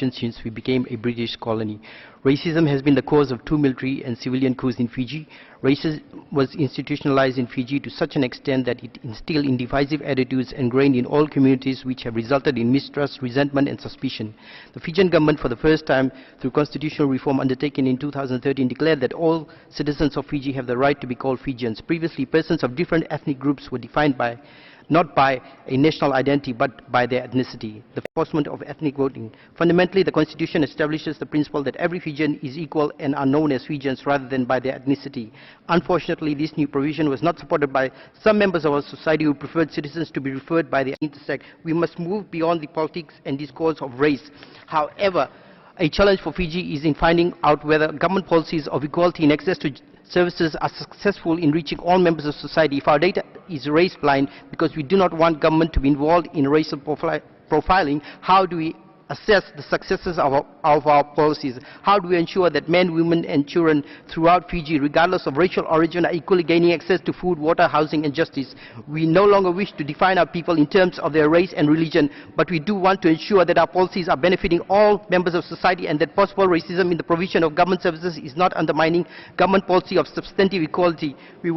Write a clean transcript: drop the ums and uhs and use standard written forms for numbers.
condition since we became a British colony. Racism has been the cause of 2 military and civilian coups in Fiji. Racism was institutionalized in Fiji to such an extent that it instilled in divisive attitudes ingrained in all communities, which have resulted in mistrust, resentment and suspicion. The Fijian government, for the first time through constitutional reform undertaken in 2013, declared that all citizens of Fiji have the right to be called Fijians. Previously, persons of different ethnic groups were defined not by a national identity but by their ethnicity. The enforcement of ethnic voting. Fundamentally, the Constitution establishes the principle that every Fijian is equal and are known as Fijians rather than by their ethnicity. Unfortunately, this new provision was not supported by some members of our society who preferred citizens to be referred by their intersect. We must move beyond the politics and discourse of race. However, a challenge for Fiji is in finding out whether government policies of equality in access to services are successful in reaching all members of society. If our data is race blind because we do not want government to be involved in racial profiling, how do we assess the successes of our policies? How do we ensure that men, women and children throughout Fiji, regardless of racial origin, are equally gaining access to food, water, housing and justice? We no longer wish to define our people in terms of their race and religion, but we do want to ensure that our policies are benefiting all members of society and that possible racism in the provision of government services is not undermining government policy of substantive equality. We